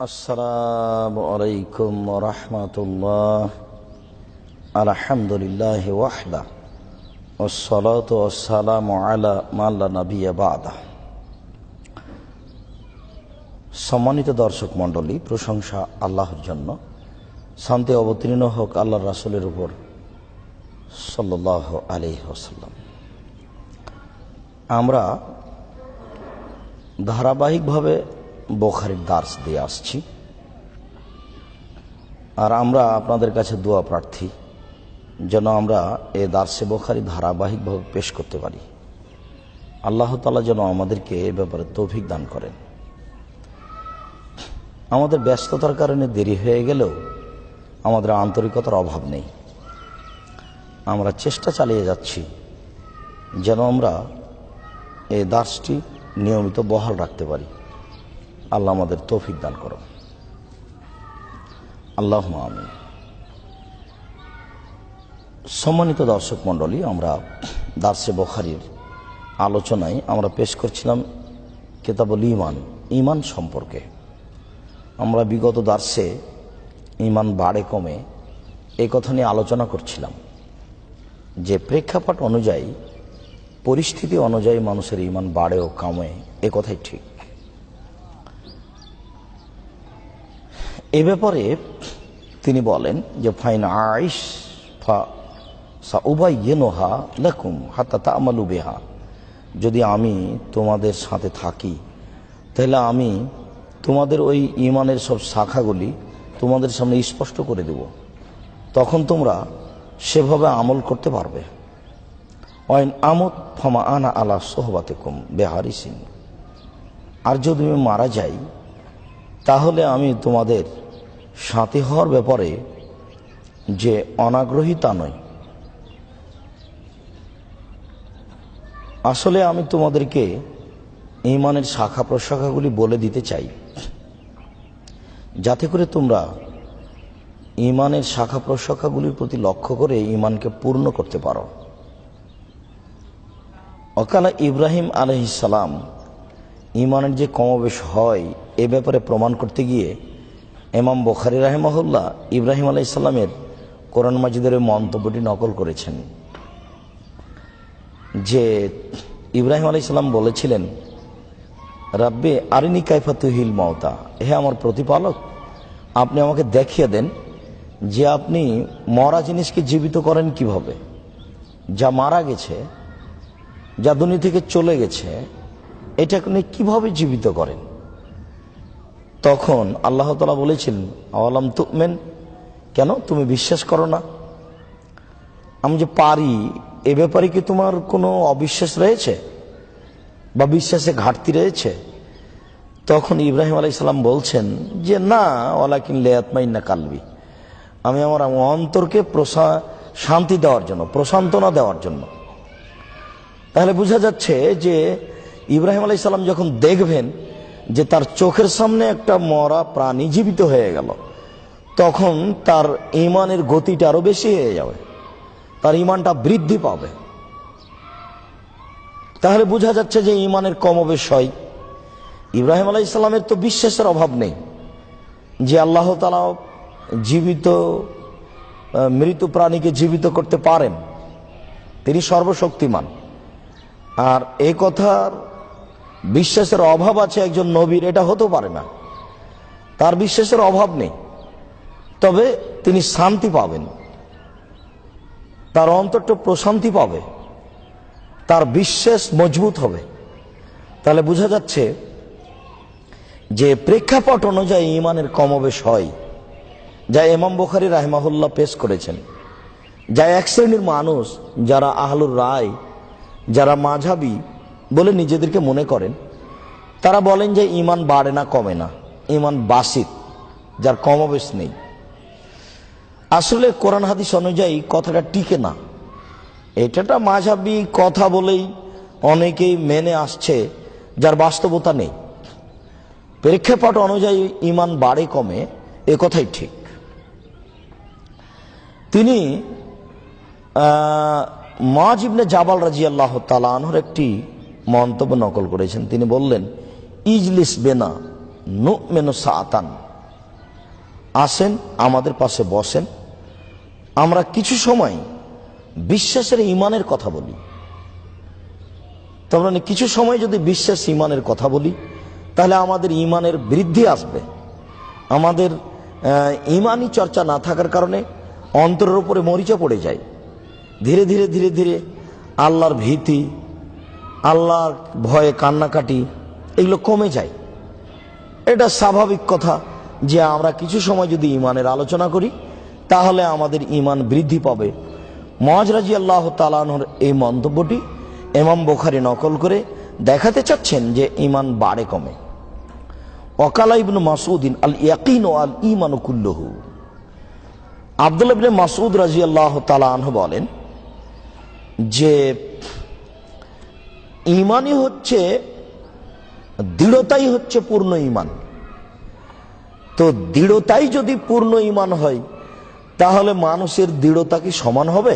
আসসালামু আলাইকুম ওয়া রাহমাতুল্লাহ। আলহামদুলিল্লাহি ওয়াহদা ওয়াসসালাতু ওয়াসসালামু আলা মান লা নাবিয়্যা বা'দা। সম্মানিত দর্শক মণ্ডলী, প্রশংসা আল্লাহর জন্য, শান্তি অবতীর্ণ হোক আল্লাহর রাসূলের উপর সাল্লাল্লাহু আলাইহি ওয়াসাল্লাম। আমরা ধারাবাহিকভাবে বুখারীর দার্স দিয়ে আসছি, আর আমরা আপনাদের কাছে দোয়া প্রার্থী যেন আমরা এই দার্সে বুখারী ধারাবাহিকভাবে পেশ করতে পারি। আল্লাহ তাআলা যেন আমাদেরকে এ ব্যাপারে তৌফিক দান করেন। আমাদের ব্যস্ততার কারণে দেরি হয়ে গেলেও আমাদের আন্তরিকতার অভাব নেই। আমরা চেষ্টা চালিয়ে যাচ্ছি যেন আমরা এই দার্সটি নিয়মিত বহাল রাখতে পারি। আল্লাহ আমাদের তৌফিক দান করো, আল্লাহুম্মা আমিন। সম্মানিত দর্শক মণ্ডলী, আমরা দার্সে বুখারীর আলোচনায় আমরা পেশ করছিলাম কিতাবুল ঈমান, ঈমান সম্পর্কে। আমরা বিগত দার্সে ঈমান বাড়ে কমে এই কথা নিয়ে আলোচনা করছিলাম যে প্রেক্ষাপট অনুযায়ী, পরিস্থিতি অনুযায়ী মানুষের ঈমান বাড়ে ও কমে, এ কথাই ঠিক। এ ব্যাপারে তিনি বলেন যে ফাইন আইশ ফা সাউবাইয়িনুহা লাকুম হাত্তা তা'মালু বিহা, যদি আমি তোমাদের সাথে থাকি তাহলে আমি তোমাদের ওই ঈমানের সব শাখাগুলি তোমাদের সামনে স্পষ্ট করে দেব, তখন তোমরা সেভাবে আমল করতে পারবে। ওয়াইন আমুত ফামা আনা আলা সোহবাতিকুম বিহারিসিন, আর যদি আমি মারা যাই তাহলে আমি তোমাদের সাথী হওয়ার ব্যাপারে যে অনাগ্রহী তা নয়। আসলে আমি তোমাদেরকে ঈমানের শাখা প্রশাখাগুলি বলে দিতে চাই, যাতে করে তোমরা ঈমানের শাখা প্রশাখাগুলির প্রতি লক্ষ্য করে ঈমানকে পূর্ণ করতে পারো। অকালা ইব্রাহিম আলাইহিস সালাম ঈমানের যে কমবেশ হয় এ ব্যাপারে প্রমাণ করতে গিয়ে ইমাম বুখারী রাহিমাহুল্লাহ ইব্রাহিম আলাইহিস সালামের কোরআন মাজিদের মন্তব্যটি নকল করেছেন যে ইব্রাহিম আলাইহিস সালাম বলেছিলেন, রাব্বি আরিনি কাইফা তুহিল মাউতা, হে আমার প্রতিপালক, আপনি আমাকে দেখিয়ে দেন যে আপনি মরা জিনিসকে জীবিত করেন কিভাবে, যা মারা গেছে, যা দুনিয়া থেকে চলে গেছে, এটাকে কিভাবে জীবিত করেন। তখন আল্লাহ তাআলা বলেছিলেন, আওয়ালাম তুমিন, কেন তুমি বিশ্বাস করো না? আমি যে পারি এ ব্যাপারে কি তোমার কোনো অবিশ্বাস রয়েছে বা বিশ্বাসে ঘাটতি রয়েছে? তখন ইব্রাহিম আলাইহিস সালাম বলছেন যে না, ওয়ালাকিন লিয়াতমাইন্না কালবি, আমি আমার অন্তরকে শান্তি দেওয়ার জন্য, প্রশান্তনা দেওয়ার জন্য। তাহলে বোঝা যাচ্ছে যে ইব্রাহিম আলাইহিস সালাম যখন দেখবেন যে তার চোখের সামনে একটা মরা প্রাণী জীবিত হয়ে গেল, তখন তার ঈমানের গতিটা আরো বেশি হয়ে যাবে, তার ঈমানটা বৃদ্ধি পাবে। তাহলে বোঝা যাচ্ছে যে ঈমানের কমবেশ হয়। ইব্রাহিম আলাইহিস সালামের তো বিশ্বাসের অভাব নেই যে আল্লাহ তাআলা জীবিত মৃত প্রাণীকে জীবিত করতে পারেন, তিনি সর্বশক্তিমান। আর এই কথার বিশ্বাসের অভাব আছে একজন নবীর, এটা হতে পারে না। তার বিশ্বাসের অভাব নেই, তবে তিনি শান্তি পাবেন, তার অন্তরটা প্রশান্তি পাবে, তার বিশ্বাস মজবুত হবে। তাহলে বোঝা যাচ্ছে যে প্রেক্ষাপট অনুযায়ী ঈমানের কমবেশ হয়, যা ইমাম বুখারী রাহিমাহুল্লাহ পেশ করেছেন। যা এক শ্রেণীর মানুষ যারা আহলুর রায়, যারা মাযহাবী বলে নিজেদেরকে মনে করেন, তারা বলেন যে ঈমান বাড়ে না, কমে না, ঈমান বাসিত, যার কমবেশ নেই। আসলে কোরআন হাদিস অনুযায়ী কথাটা টিকে না। এটা মাযহাবী কথা বলেই অনেকেই মেনে আসছে, যার বাস্তবতা নেই। প্রেক্ষাপট অনুযায়ী ঈমান বাড়ে কমে, এ কথাই ঠিক। তিনি মুআয ইবনে জাবাল রাদিয়াল্লাহু তাআলা আনহুর একটি মন্তব্য নকল করেছেন। তিনি বললেন, ইজলিস বেনা নু'মিনু সাআতান আসেন, আমাদের পাশে বসেন, আমরা কিছু সময় বিশ্বাসের ইমানের কথা বলি। তার মানে কিছু সময় যদি বিশ্বাস ইমানের কথা বলি, তাহলে আমাদের ইমানের বৃদ্ধি আসবে। আমাদের ইমানি চর্চা না থাকার কারণে অন্তরের উপরে মরিচা পড়ে যায়। ধীরে ধীরে ধীরে ধীরে আল্লাহর ভীতি, আল্লাহর ভয়ে কান্নাকাটি এগুলো কমে যায়। এটা স্বাভাবিক কথা যে আমরা কিছু সময় যদি ইমানের আলোচনা করি, তাহলে আমাদের ইমান বৃদ্ধি পাবে। মুআজ রাদিয়াল্লাহু তাআলা আনহুর এই মন্তব্যটি ইমাম বুখারী নকল করে দেখাতে চাচ্ছেন যে ইমান বাড়ে কমে। ওয়াকালা ইবনু মাসউদিন আল ইয়াকিন ও আল ঈমানু কুল্লুহু। আব্দুল্লাহ ইবনে মাসউদ রাদিয়াল্লাহু তাআলা আনহু বলেন যে ঈমানই হচ্ছে, দৃঢ়তাই হচ্ছে পূর্ণ ঈমান। তো দৃঢ়তাই যদি পূর্ণ ঈমান হয়, তাহলে মানুষের দৃঢ়তা কি সমান হবে?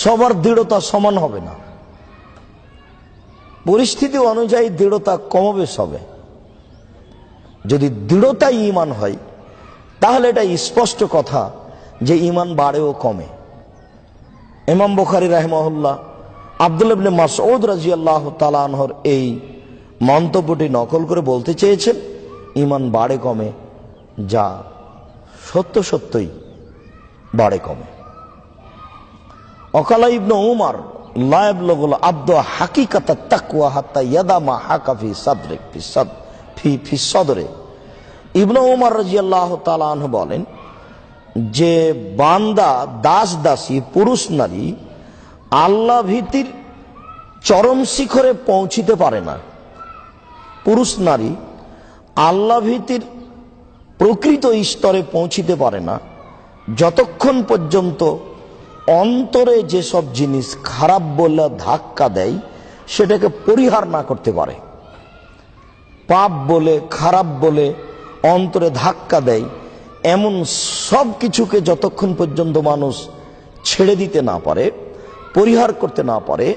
সবার দৃঢ়তা সমান হবে না। পরিস্থিতি অনুযায়ী দৃঢ়তা কমবেশ হবে। যদি দৃঢ়তাই ঈমান হয়, তাহলে এটা স্পষ্ট কথা যে ঈমান বাড়ে ও কমে। ইমাম বুখারী রাহিমাহুল্লাহ আব্দুল্লাহ ইবনে মাসউদ রাদিয়াল্লাহু তাআলা আনহুর এই মন্তব্যটি নকল করে বলতে চেয়েছেন ঈমান বাড়ে কমে, যা সত্য সত্যই বাড়ে কমে। ওয়াকালা ইবনু উমর লা ইয়াবলুগুল আবদু হাকিকাতাত তাকওয়া হাত্তা ইয়াদা মা হাকা ফি সাদরিক ফি সদরে। ইবনু উমর রাদিয়াল্লাহু তাআলা আনহু বলেন যে বান্দা, দাস দাসী, পুরুষ নারী আল্লাহ ভীতির চরম শিখরে পৌঁছিতে পারে না। পুরুষ নারী আল্লাহ ভীতির প্রকৃত স্তরে পৌঁছিতে পারে না যতক্ষণ পর্যন্ত অন্তরে যেসব জিনিস খারাপ বলে ধাক্কা দেয় সেটাকে পরিহার না করতে পারে। পাপ বলে, খারাপ বলে অন্তরে ধাক্কা দেয়, এমন সব কিছুকে যতক্ষণ পর্যন্ত মানুষ ছেড়ে দিতে না পারে, পরিহার করতে না পারে,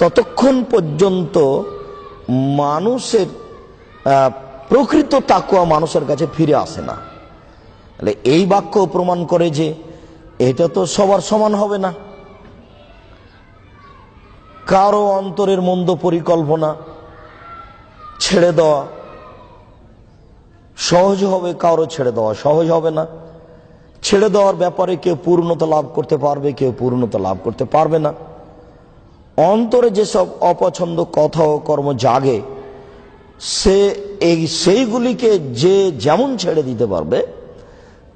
ততক্ষণ পর্যন্ত মানুষের প্রকৃত তাকওয়া মানুষের কাছে ফিরে আসে না। এই বাক্য প্রমাণ করে যে এটা তো সবার সমান হবে না। কারো অন্তরের মন্দ পরিকল্পনা ছেড়ে দেওয়া সহজ হবে, কারো ছেড়ে দেওয়া সহজ হবে না। ছেড়ে দেওয়ার ব্যাপারে কেউ পূর্ণতা লাভ করতে পারবে, কেউ পূর্ণতা লাভ করতে পারবে না। অন্তরে যেসব অপছন্দ কথা ও কর্ম জাগে, সেইগুলিকে যে যেমন ছেড়ে দিতে পারবে,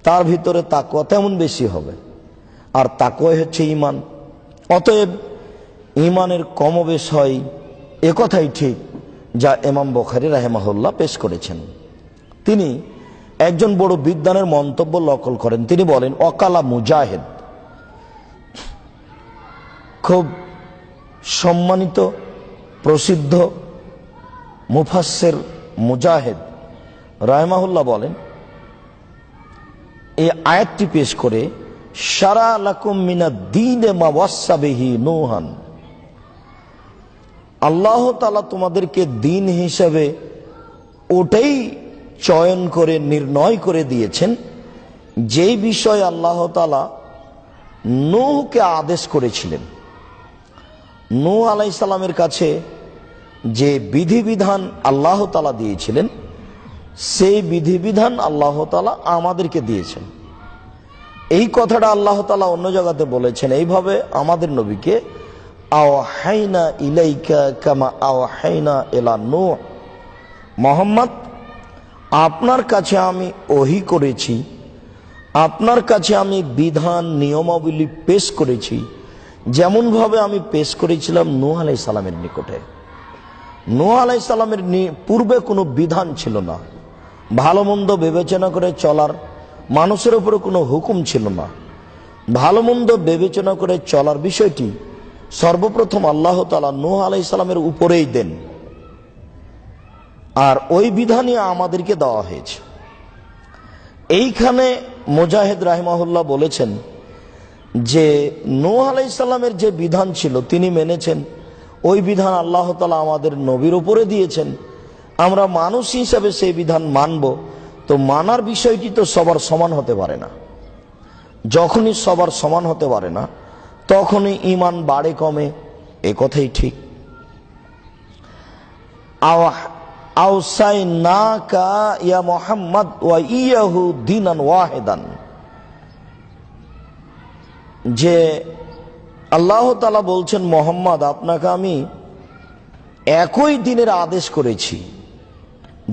তার ভিতরে তাকওয়া তেমন বেশি হবে। আর তাকওয়াই হচ্ছে ঈমান। অতএব ঈমানের কমবেশ হয়, একথাই ঠিক যা ইমাম বুখারী রাহিমাহুল্লাহ পেশ করেছেন। তিনি একজন বড় বিদ্বানের মন্তব্য নকল করেন। তিনি বলেন, ওয়াকালা মুজাহিদ, খুব সম্মানিত প্রসিদ্ধ মুফাসসির মুজাহিদ রাহিমাহুল্লাহ বলেন, এই আয়াতটি পেশ করে, শারা লাকুম মিনাদ দীনে মা ওয়াসসা বিহি নূহান, আল্লাহ তাআলা তোমাদেরকে দিন হিসেবে ওটাই চয়ন করে নির্ণয় করে দিয়েছেন যেই বিষয়ে আল্লাহ তাআলা নূহকে আদেশ করেছিলেন। নূহ আলাইহিস সালামের কাছে যে বিধিবিধান আল্লাহ তাআলা দিয়েছিলেন, সেই বিধিবিধান আল্লাহ তাআলা আমাদেরকে দিয়েছেন। এই কথাটা আল্লাহ তাআলা অন্য জায়গাতে বলেছেন এইভাবে আমাদের নবীকে, আওহাইনা ইলাইকা কামা আওহাইনা ইলা নূহ, মুহাম্মদ আপনার কাছে আমি ওহী করেছি, আপনার কাছে আমি বিধান নিয়মাবলী পেশ করেছি যেমন ভাবে আমি পেশ করেছিলাম নূহ আলাইহিস সালামের নিকটে। নূহ আলাইহিস সালামের পূর্বে কোনো বিধান ছিল না, ভালো মন্দ বিবেচনা করে চলার মানুষের উপরে কোনো হুকুম ছিল না। ভালো মন্দ বিবেচনা করে চলার বিষয়টি সর্বপ্রথম আল্লাহ তাআলা নূহ আলাইহিস সালামের উপরেই দেন, আর ওই বিধানই আমাদেরকে দেওয়া হয়েছে। এইখানে মুজাহিদ রাহিমাহুল্লাহ বলেছেন যে নূহ আলাইহিস সালামের যে বিধান ছিল তিনি মেনেছেন, ওই বিধান আল্লাহ তাআলা আমাদের নবীর উপরে দিয়েছেন, আমরা মানুষ হিসাবে সেই বিধান মানব। তো তো মানার বিষয়টি তো সবার সমান হতে পারে না। যখনই সবার সমান হতে পারে না তখনই ঈমান বাড়ে কমে, এ কথাই ঠিক। আওসাইনাকা ইয়া মুহাম্মদ ওয়া ইয়াহু দীনান ওয়াহিদান, যে আল্লাহ তাআলা বলছেন, মুহাম্মদ আপনাকে আমি একই দিনের আদেশ করেছি।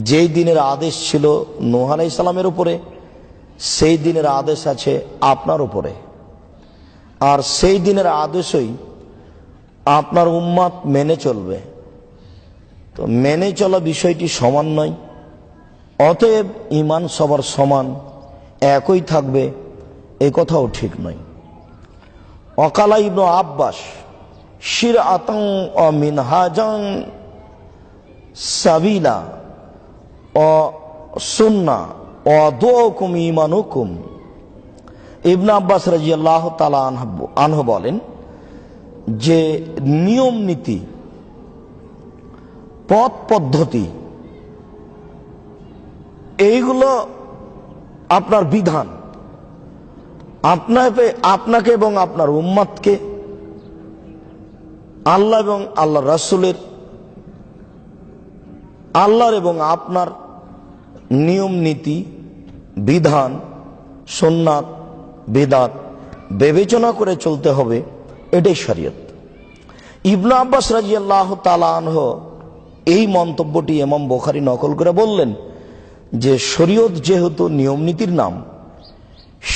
যেই দিনের আদেশ ছিল নূহ আলাইহিস সালামের উপরে, সেই দিনের আদেশ আছে আপনার উপরে, আর সেই দিনের আদেশই আপনার উম্মত মেনে চলবে। তো মেনে চলা বিষয়টি সমান নয়, অতএব ঈমান সবার সমান একই থাকবে, এ কথাও ঠিক নয়। ওয়াকালা ইবনু আব্বাস শিরআতান ওয়া মিনহাজান সাবিলা ও সুন্নাহ ওয়া দুআকুম ঈমানুকুম। ইবনে আব্বাস রাদিয়াল্লাহু তাআলা আনহু বলেন যে নিয়ম নীতি, পথ পদ্ধতি, এইগুলো আপনার বিধান, আপনাকে এবং আপনার উম্মতকে আল্লাহ এবং আল্লাহ রাসূলের, আল্লাহর এবং আপনার নিয়ম নীতি, বিধান, সুন্নাত, বিদআত বিবেচনা করে চলতে হবে, এটাই শরীয়ত। ইবনে আব্বাস রাদিয়াল্লাহু তাআলা আনহু এই মন্তব্যটি ইমাম বুখারী নকল করে বললেন যে শরীয়ত যেহেতু নিয়ম নীতির নাম,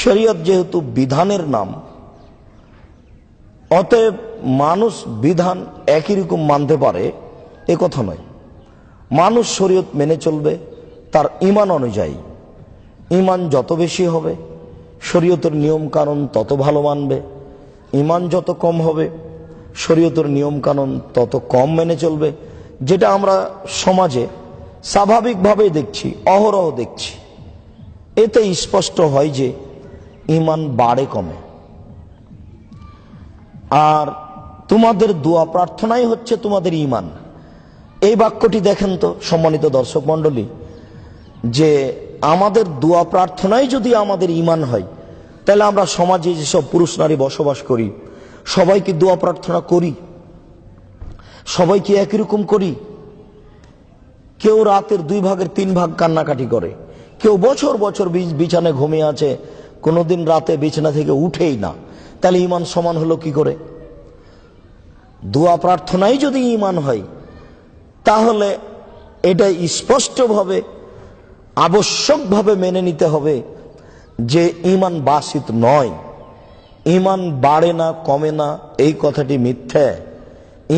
শরীয়ত যেহেতু বিধানের নাম, অতএব মানুষ বিধান একই রকম মানতে পারে এ কথা নয়। মানুষ শরীয়ত মেনে চলবে তার ঈমান অনুযায়ী। ঈমান যত বেশি হবে শরীয়তের নিয়ম কানুন তত ভালো মানবে, ঈমান যত কম হবে শরীয়তের নিয়ম কানুন তত কম মেনে চলবে। যেটা আমরা সমাজে স্বাভাবিকভাবেই দেখছি, অহরহ দেখছি। এতে স্পষ্ট হয় যে ঈমান বাড়ে কমে। আর তোমাদের দোয়া প্রার্থনাই হচ্ছে তোমাদের ঈমান, এই বাক্যটি দেখেন তো সম্মানিত দর্শক মণ্ডলী, যে আমাদের দোয়া প্রার্থনাই যদি আমাদের ঈমান হয়, তাহলে আমরা সমাজে যেসব পুরুষ নারী বসবাস করি সবাইকে দোয়া প্রার্থনা করি, সবাইকে একই রকম করি। কেউ রাতের 2 ভাগের 3 ভাগ কান্নাকাটি করে, কেউ বছর বছর বিছানায় ঘুমিয়ে আছে, কোনোদিন রাতে বিছানা থেকে উঠেই না। তাহলে ঈমান সমান হলো কি করে? দোয়া প্রার্থনাই যদি ঈমান হয় তাহলে এটা স্পষ্টভাবে আবশ্যকভাবে মেনে নিতে হবে যে ঈমান বাসিত নয়। ঈমান বাড়ে না কমে না এই কথাটি মিথ্যা,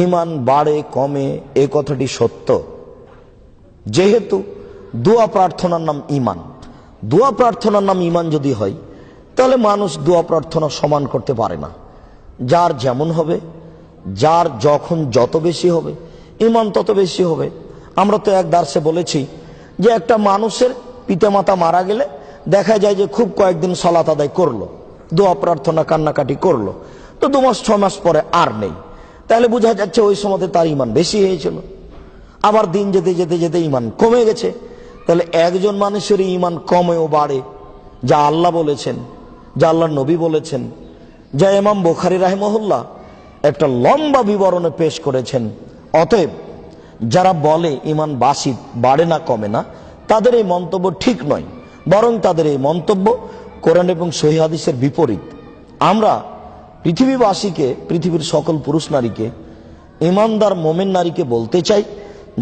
ঈমান বাড়ে কমে এই কথাটি সত্য। যেহেতু দোয়া প্রার্থনার নাম ঈমান, দোয়া প্রার্থনার নাম ঈমান যদি হয় তাহলে মানুষ দোয়া প্রার্থনা সমান করতে পারে না। যার যেমন হবে, যার যখন যত বেশি হবে ঈমান তত বেশি হবে। আমরা তো এক দার্সে বলেছি যে একটা মানুষের পিতামাতা মারা গেলে দেখা যায় যে খুব কয়েকদিন সালাত আদায় করলো, দোয়া প্রার্থনা কান্নাকাটি করলো, তো 2 মাস 6 মাস পরে আর নেই। তাহলে বোঝা যাচ্ছে ওই সময় তার ঈমান বেশি হয়েছিল। আবার দিন যেতে যেতে যেতে ঈমান কমে গেছে। তাহলে একজন মানুষের ঈমান কমে ও বাড়ে, যা আল্লাহ বলেছেন, যা আল্লাহর নবী বলেছেন, যা ইমাম বুখারী রাহিমাহুল্লাহ একটা লম্বা বিবরণে পেশ করেছেন। অতএব যারা বলে ঈমান বাসিত, বাড়ে না কমে না, তাদের এই মন্তব্য ঠিক নয়, বরং তাদের এই মন্তব্য কোরআন এবং সহিহ হাদিসের বিপরীত। আমরা পৃথিবীবাসীকে, পৃথিবীর সকল পুরুষ নারীকে, ঈমানদার মোমেন নারীকে বলতে চাই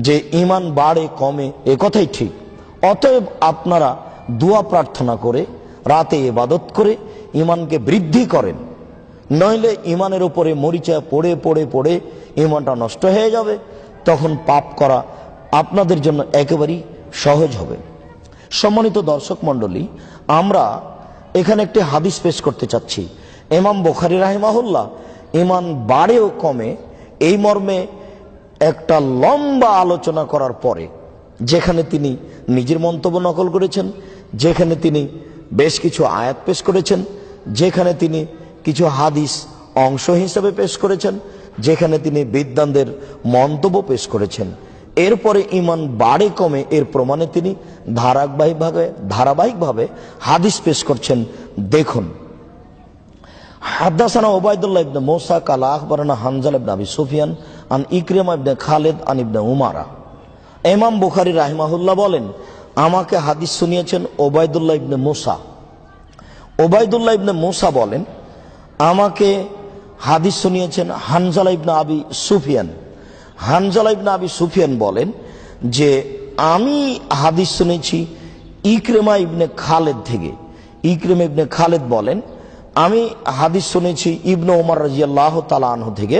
যে ঈমান বাড়ে কমে এ কথাই ঠিক। অতএব আপনারা দোয়া প্রার্থনা করে, রাতে ইবাদত করে ঈমানকে বৃদ্ধি করেন, নইলে ঈমানের উপরে মরিচা পড়ে পড়ে পড়ে ঈমানটা নষ্ট হয়ে যাবে। তখন পাপ করা আপনাদের জন্য একেবারেই সহজ হবে। সম্মানিত দর্শক মণ্ডলী, আমরা এখানে একটি হাদিস পেশ করতে চাচ্ছি। ইমাম বুখারী রাহিমাহুল্লাহ ঈমান বাড়ে ও কমে এই মর্মে একটা লম্বা আলোচনা করার পরে, যেখানে তিনি নিজের মন্তব্য নকল করেছেন, যেখানে তিনি বেশ কিছু আয়াত পেশ করেছেন, যেখানে তিনি কিছু হাদিস অংশ হিসেবে পেশ করেছেন, যেখানে তিনি বিদ্বানদের মন্তব্য পেশ করেছেন, এরপরে ইমান বাড়ে কমে, এর প্রমাণে তিনি ধারাবাহিকভাবে হাদিস পেশ করছেন। দেখুন, হাদাসানা উবাইদুল্লাহ ইবনে মুসা কালা আখবারানা হানজালা ইবনে আবি সুফিয়ান আন ইকরিমা ইবনে খালিদ আন ইবনে উমারা। ইমাম বুখারী রাহিমাহুল্লাহ বলেন, আমাকে হাদিস শুনিয়েছেন উবাইদুল্লাহ ইবনে মুসা। উবাইদুল্লাহ ইবনে মুসা বলেন, আমাকে হাদিস শুনিয়েছেন হানজালা ইবনে আবি সুফিয়ান। হানজালা ইবনে আবি সুফিয়ান বলেন যে আমি হাদিস শুনেছি ইকরিমা ইবনে খালিদ থেকে। ইকরিমা ইবনে খালিদ বলেন, আমি হাদিস শুনেছি ইবনে উমর রাদিয়াল্লাহু তাআলা আনহু থেকে।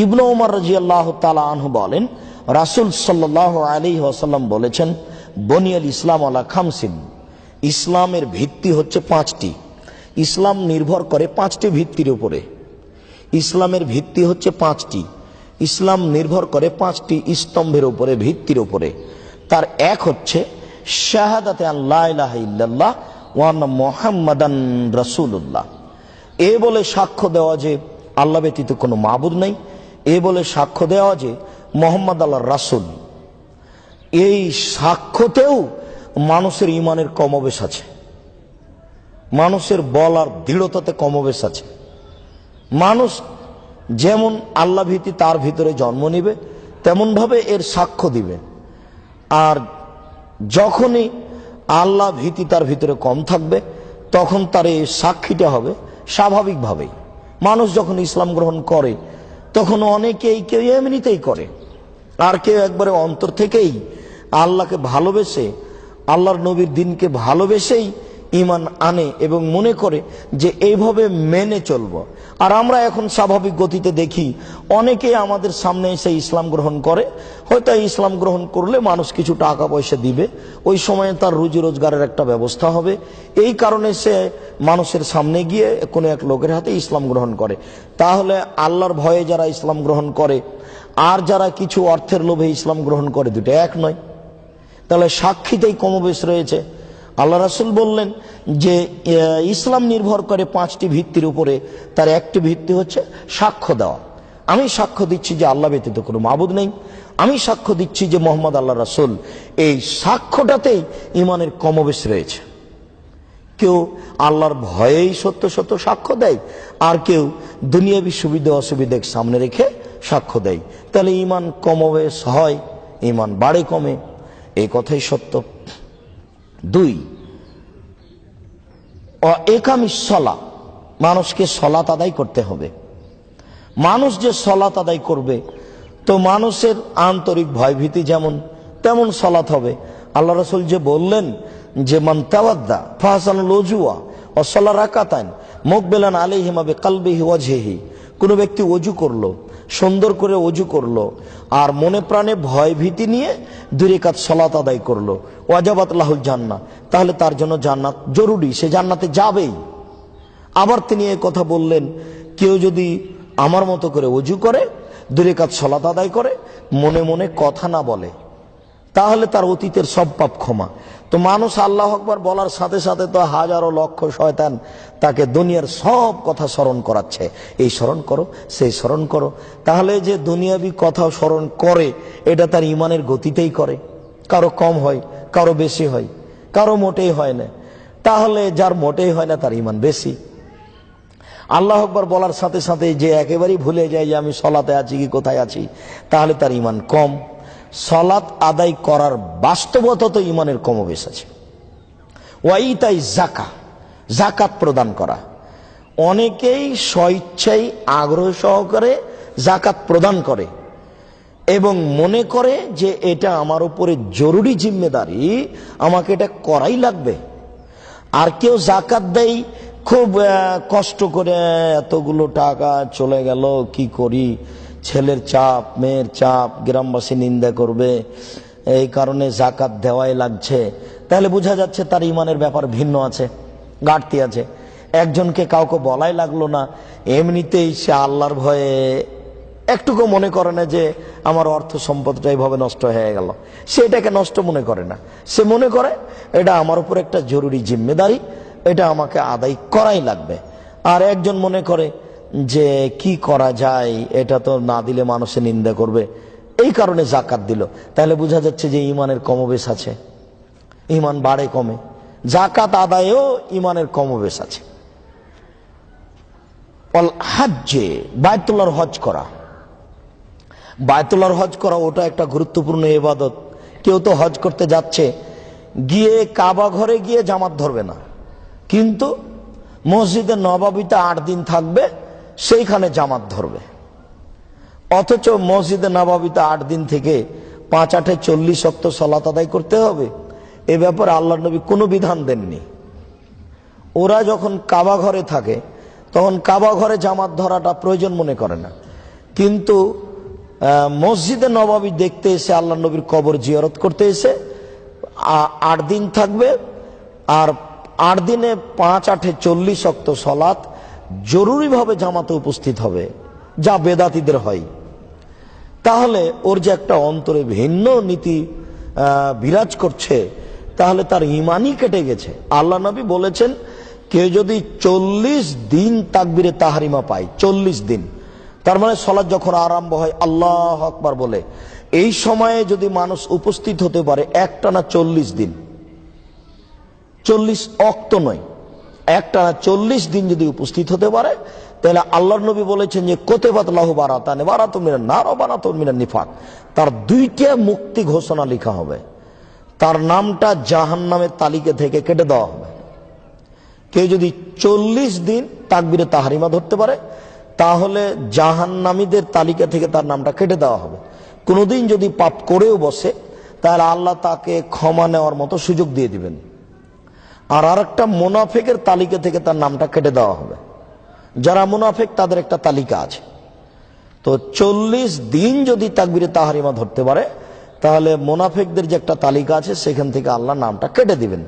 ইবনে উমর রাদিয়াল্লাহু তাআলা আনহু বলেন, রাসূল সাল্লাল্লাহু আলাইহি ওয়াসাল্লাম বলেছেন, বনিয়াল ইসলাম আলা খামসিন, ইসলামের ভিত্তি হচ্ছে পাঁচটি। ইসলাম নির্ভর করে পাঁচটি ভিত্তির উপরে। ইসলামের ভিত্তি হচ্ছে পাঁচটি। ইসলাম নির্ভর করে পাঁচটি স্তম্ভের উপরে, ভিত্তির উপরে। তার এক হচ্ছে শাহাদাতে আল্লা ইলাহা ইল্লাল্লাহ ওয়া আন্না মুহাম্মাদান রাসূলুল্লাহ, এ বলে সাক্ষ্য দেওয়া যে আল্লাহ ব্যতীত কোনো মাবুদ নেই, এ বলে সাক্ষ্য দেওয়া যে মুহাম্মদ আল্লাহর রাসূল। এই সাক্ষ্যতেও মানুষের ইমানের কমবেশ আছে, মানুষের বলার দৃঢ়তাতে কমবেশ আছে। মানুষ যেমন আল্লাহ ভীতি তার ভিতরে জন্ম নিবে, তেমন ভাবে এর সাক্ষ্য দিবে। আর যখনই আল্লাহ ভীতি তার ভিতরে কম থাকবে, তখন তার এই সাক্ষীটা হবে স্বাভাবিকভাবেই। মানুষ যখন ইসলাম গ্রহণ করে, তখন অনেকেই, কেউ এমনিতেই করে, আর কেউ একবারে অন্তর থেকেই আল্লাহকে ভালোবেসে, আল্লাহর নবীর দিনকে ভালোবেসেই ইমান আনে এবং মনে করে যে এইভাবে মেনে চলবো। আর আমরা এখন স্বাভাবিক গতিতে দেখি অনেকেই আমাদের সামনে এসে ইসলাম গ্রহণ করে। হয়তো ইসলাম গ্রহণ করলে মানুষ কিছু টাকা পয়সা দিবে, ওই সময়ে তার রুজি রোজগারের একটা ব্যবস্থা হবে, এই কারণে সে মানুষের সামনে গিয়ে কোনো এক লোকের হাতে ইসলাম গ্রহণ করে। তাহলে আল্লাহর ভয়ে যারা ইসলাম গ্রহণ করে আর যারা কিছু অর্থের লোভে ইসলাম গ্রহণ করে, দুটো এক নয়। তাহলে সাক্ষীতেই কমবেশ রয়েছে। আল্লাহ রাসূল বললেন যে ইসলাম নির্ভর করে পাঁচটি ভিত্তির উপরে, তার একটি ভিত্তি হচ্ছে সাক্ষ্য দেওয়া। আমি সাক্ষ্য দিচ্ছি যে আল্লাহ ব্যতীত কোনো মাবুদ নেই, আমি সাক্ষ্য দিচ্ছি যে মুহাম্মদ আল্লাহ রাসূল। এই সাক্ষ্যটাতেই ইমানের কমবেশ রয়েছে। কেউ আল্লাহর ভয়েই সত্য সত্য সাক্ষ্য দেয়, আর কেউ দুনিয়াবী সুবিধা অসুবিধা সামনে রেখে সাক্ষ্য দেয়। তাহলে ইমান কমবেশ হয়, ইমান বাড়ে কমে, এই কথাই সত্য। দুই, একামিস সালাত, মানুষকে সালাত আদায় করতে হবে। মানুষ যে সালাত আদায় করবে, তো মানুষের আন্তরিক ভয়ভীতি যেমন, তেমন সালাত হবে। আল্লাহ রাসূল যে বললেন যে মান তাওয়াদ্দা ফাহসানুল ওযুয়া ওয়া সাল্লা রাকাতান মুকবিলান আলাইহিমা বিকলবিহি ওয়াজহিহি, কোন ব্যক্তি ওযু করলো, সুন্দর করে ওযু করলো, আর মনে প্রাণে ভয় ভীতি নিয়ে 2 রাকাত সালাত আদায় করলো, ওয়াজাবাত লাহুল জান্নাহ, তাহলে তার জন্য জান্নাত জরুরি, সে জান্নাতে যাবেই। আবার তিনি এই কথা বললেন, কেউ যদি আমার মতো করে ওযু করে, 2 রাকাত সালাত আদায় করে, মনে মনে কথা না বলে, তাহলে তার অতীতের সব পাপ ক্ষমা। তো মানুষ আল্লাহু আকবার বলার সাথে সাথে তো হাজারো লক্ষ শয়তান তাকে দুনিয়ার সব কথা স্মরণ করাচ্ছে, এই স্মরণ করো, সেই স্মরণ করো। তাহলে যে দুনিয়াবি কথা স্মরণ করে, এটা তার ইমানের গতিতেই করে। কারো কম হয়, কারো বেশি হয়, কারো মোটেই হয় না। তাহলে যার মোটেই হয় না তার ইমান বেশি। আল্লাহু আকবার বলার সাথে সাথে যে একেবারেই ভুলে যায় যে আমি সালাতে আছি কি কোথায় আছি, তাহলে তার ইমান কম। সালাত আদায় করার বাস্তবতা তো ইমানের কমবেশ আছে। ওয়াইতাই যাকাত, যাকাত প্রদান করা। অনেকেই স্বইচ্ছায় আগ্রহ সহকারে যাকাত প্রদান করে এবং মনে করে যে এটা আমার উপরে জরুরি জিম্মেদারি, আমাকে এটা করাই লাগবে। আর কেউ যাকাত দেয় খুব কষ্ট করে, এতগুলো টাকা চলে গেল, কি করি, ছেলের চাপ, মেয়ের চাপ, গ্রামবাসী নিন্দা করবে, এই কারণে যাকাত দেওয়াই লাগছে। তাহলে বোঝা যাচ্ছে তার ইমানের ব্যাপার ভিন্ন আছে, ঘাটতি আছে। একজনকে কাউকে বলাই লাগলো না, এমনিতেই সে আল্লাহর ভয়ে একটুকু মনে করে না যে আমার অর্থ সম্পদটা এইভাবে নষ্ট হয়ে গেল, সে এটাকে নষ্ট মনে করে না। সে মনে করে এটা আমার উপর একটা জরুরি জিম্মেদারি, এটা আমাকে আদায় করাই লাগবে। আর একজন মনে করে যে কি করা যায়, এটা তো না দিলে মানুষে নিন্দা করবে, এই কারণে জাকাত দিল। তাহলে বোঝা যাচ্ছে যে ইমানের কমবেশ আছে, ইমান বাড়ে কমে। জাকাত আদায়েও ইমানের কমবেশ আছে। হজ্জে, বায়তুল্লাহর হজ করা, বায়তুল্লাহর হজ করা ওটা একটা গুরুত্বপূর্ণ ইবাদত। কেউ তো হজ করতে যাচ্ছে, গিয়ে কাবা ঘরে গিয়ে জামাত ধরবে না, কিন্তু মসজিদে নববীতে 8 দিন থাকবে, সেইখানে জামাত ধরবে। অথচ মসজিদে নববীতে 8 দিন থেকে 5-8 40 ওয়াক্ত সালাত আদায় করতে হবে, এ ব্যাপারে আল্লাহর নবী কোনো বিধান দেননি। ওরা যখন কাবা ঘরে থাকে তখন কাবা ঘরে জামাত ধরাটা প্রয়োজন মনে করে না, কিন্তু মসজিদে নববী দেখতে এসে, আল্লাহর নবীর কবর জিয়ারত করতে এসে 8 দিন থাকবে, আর 8 দিনে 5-8 40 ওয়াক্ত সালাত জরুরিভাবে জামাতে উপস্থিত হবে, যা বেদাতীদের হয়। তাহলে ওর যে একটা অন্তরে ভিন্ন নীতি বিরাজ করছে, তাহলে তার ইমানই কেটে গেছে। আল্লাহ নবী বলেছেন, কেউ যদি 40 দিন তাকবীরে তাহরিমা পায়, 40 দিন, তার মানে সালাত যখন আরম্ভ হয় আল্লাহু আকবার বলে, এই সময়ে যদি মানুষ উপস্থিত হতে পারে একটানা 40 দিন, 40 ওয়াক্ত নয়, একটানা 40 দিন যদি উপস্থিত হতে পারে, তাহলে আল্লাহর নবী বলেছেন যে কুতিবাত লাহু বারাতান, বারাতুম মিনান নার ওয়া বারাতুম মিনান নিফাক, তার 2টা মুক্তি ঘোষণা লেখা হবে, তার নামটা জাহান্নামের তালিকা থেকে কেটে দেওয়া হবে। কেউ যদি 40 দিন তাকবীরে তাহরিমা ধরতে পারে, তাহলে জাহান্নামীদের তালিকা থেকে তার নামটা কেটে দেওয়া হবে। কোনোদিন যদি পাপ করেও বসে, তাহলে আল্লাহ তাকে ক্ষমা নেওয়ার মতো সুযোগ দিয়ে দিবেন। আর আরেকটা মুনাফিকের তালিকা থেকে তার নামটা কেটে দেওয়া হবে। যারা মুনাফিক তাদের একটা তালিকা আছে। তো 40 দিন যদি তাকবীরে তাহরিমা ধরতে পারে, তাহলে মুনাফিকদের যে একটা তালিকা আছে সেখান থেকে আল্লাহ নামটা কেটে দিবেন।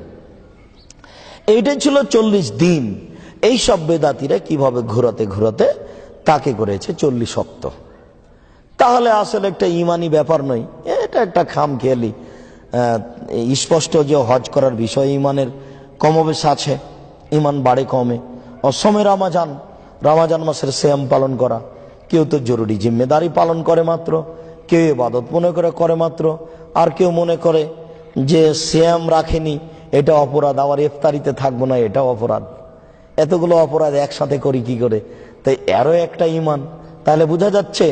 এইটাই ছিল 40 দিন। এই সব বেদাতীরা কিভাবে ঘোরাতে ঘোরাতে তাকে করেছে 40 ওয়াক্ত। তাহলে আসলে একটা ইমানি ব্যাপার নয়, এটা একটা খামখেয়ালি। স্পষ্ট যে হজ করার বিষয় ইমানের কমবেশ আছে, ইমান বাড়ে কমে। অসমে রমাজান মাসের সিয়াম পালন করা, কেউ তো জরুরি জিম্মেদারি পালন করে মাত্র, কেউ ইবাদত মনে করে মাত্র, আর কেউ মনে করে যে সিয়াম রাখেনি এটা অপরাধ, আবার ইফতারিতে থাকবো না এটাও অপরাধ। এতগুলো অপরাধ একসাথে করি কি করে? তাই এরও একটা ইমান। তাহলে বোঝা যাচ্ছে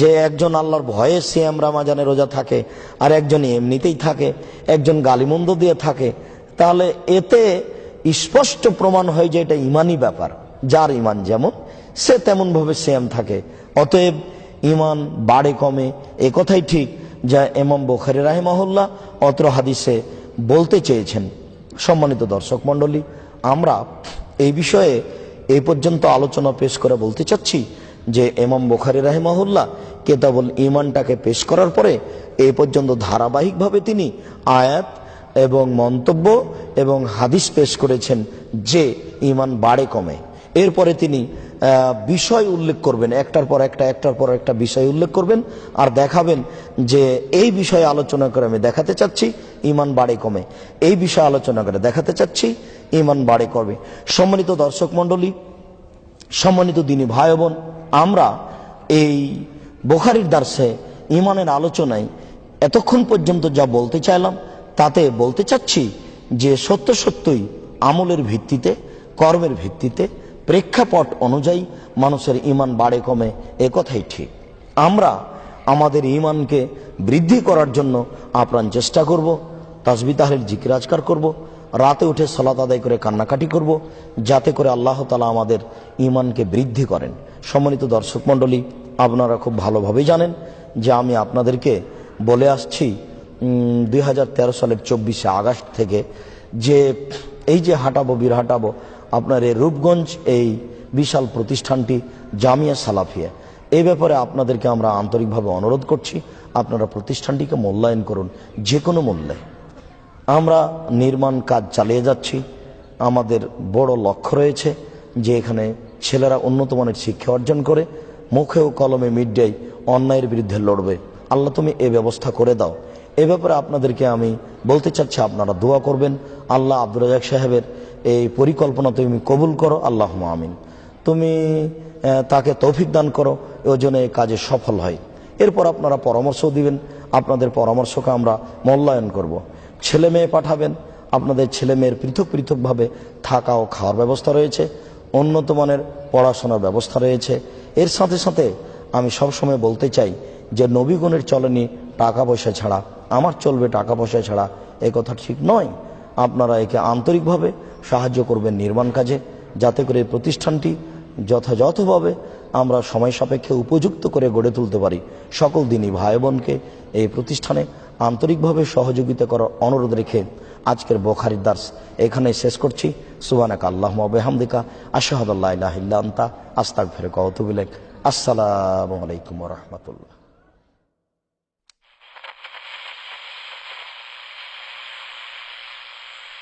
যে একজন আল্লাহর ভয়ে সিয়াম রমাজানের রোজা থাকে, আর একজন এমনিতেই থাকে, একজন গালিমন্দ দিয়ে থাকে। তাহলে এতে স্পষ্ট প্রমাণ হয় যে এটা ইমানি ব্যাপার। যার ইমান যেমন সে তেমন ভাবে সিয়াম থাকে। অতএব ইমান বাড়ে কমে এ কথাই ঠিক, যা ইমাম বুখারী রাহিমাহুল্লাহ অত্র হাদিসে বলতে চেয়েছেন। সম্মানিত দর্শক মণ্ডলী, আমরা এই বিষয়ে এই পর্যন্ত আলোচনা পেশ করে বলতে চাচ্ছি যে ইমাম বুখারী রাহিমাহুল্লাহ কিতাবুল ঈমানটাকে পেশ করার পরে এই পর্যন্ত ধারাবাহিকভাবে তিনি আয়াত এবং মন্তব্য এবং হাদিস পেশ করেছেন যে ইমান বাড়ে কমে। এরপরে তিনি বিষয় উল্লেখ করবেন, একটার পর একটা বিষয় উল্লেখ করবেন, আর দেখাবেন যে এই বিষয়ে আলোচনা করে আমি দেখাতে চাচ্ছি ইমান বাড়ে কমে, এই বিষয়ে আলোচনা করে দেখাতে চাচ্ছি ইমান বাড়ে কমে। সম্মানিত দর্শক মণ্ডলী, সম্মানিত দিনী ভাই বোন, আমরা এই বুখারীর দার্সে ইমানের আলোচনায় এতক্ষণ পর্যন্ত যা বলতে চাইলাম, তাতে বলতে চাচ্ছি যে সত্যই আমলের ভিত্তিতে, কর্মের ভিত্তিতে, প্রেক্ষাপট অনুযায়ী মানুষের ইমান বাড়ে কমে, এ কথাই ঠিক। আমরা আমাদের ইমানকে বৃদ্ধি করার জন্য আপ্রাণ চেষ্টা করব, তাসবিহ তাহলিল জিকির আজকার করব, রাতে উঠে সালাত আদায় করে কান্নাকাটি করব, যাতে করে আল্লাহ তাআলা আমাদের ইমানকে বৃদ্ধি করেন। সম্মানিত দর্শক মণ্ডলী, আপনারা খুব ভালোভাবেই জানেন যে আমি আপনাদেরকে বলে আসছি 2013 সালের 24শে আগস্ট থেকে যে এই যে বীর হাঁটাবো আপনার এই রূপগঞ্জ, এই বিশাল প্রতিষ্ঠানটি জামিয়া সালাফিয়া, এই ব্যাপারে আপনাদেরকে আমরা আন্তরিকভাবে অনুরোধ করছি, আপনারা প্রতিষ্ঠানটিকে মূল্যায়ন করুন যে কোনো মূল্যে। আমরা নির্মাণ কাজ চালিয়ে যাচ্ছি। আমাদের বড় লক্ষ্য রয়েছে যে এখানে ছেলেরা উন্নত মানের শিক্ষা অর্জন করে মুখে ও কলমে মিডিয়ায় অন্যায়ের বিরুদ্ধে লড়বে। আল্লাহ তুমি এ ব্যবস্থা করে দাও। এ ব্যাপারে আপনাদেরকে আমি বলতে চাচ্ছি, আপনারা দোয়া করবেন। আল্লাহ আব্দুর রাজ্জাক সাহেবের এই পরিকল্পনা তুমি কবুল করো, আল্লাহুম্মা আমিন। তুমি তাকে তৌফিক দান করো, ওই জন্য এই কাজে সফল হয়। এরপর আপনারা পরামর্শ দিবেন, আপনাদের পরামর্শকে আমরা মূল্যায়ন করব। ছেলে মেয়ে পাঠাবেন, আপনাদের ছেলে মেয়ের পৃথক পৃথকভাবে থাকা ও খাওয়ার ব্যবস্থা রয়েছে, উন্নত মানের পড়াশোনার ব্যবস্থা রয়েছে। এর সাথে সাথে আমি সবসময় বলতে চাই যে নবীগণের চলনি টাকা পয়সা ছাড়া, আমার চলবে টাকা পয়সা ছাড়া, এ কথা ঠিক নয়। আপনারা একে আন্তরিকভাবে সাহায্য করবেন নির্মাণ কাজে, যাতে করে এই প্রতিষ্ঠানটি যথাযথভাবে আমরা সময় সাপেক্ষে উপযুক্ত করে গড়ে তুলতে পারি। সকল দিনই ভাই বোনকে এই প্রতিষ্ঠানে আন্তরিকভাবে সহযোগিতা করার অনুরোধ রেখে আজকের বুখারীর দার্স এখানে শেষ করছি। সুবহানাকা আল্লাহুম্মা ওয়া বিহামদিকা আশহাদু আল্লা ইলাহা ইল্লা আনতা আস্তাগফিরুকা ওয়া আতুবু ইলাইক। আসসালামু আলাইকুম ওয়া রাহমাতুল্লাহ।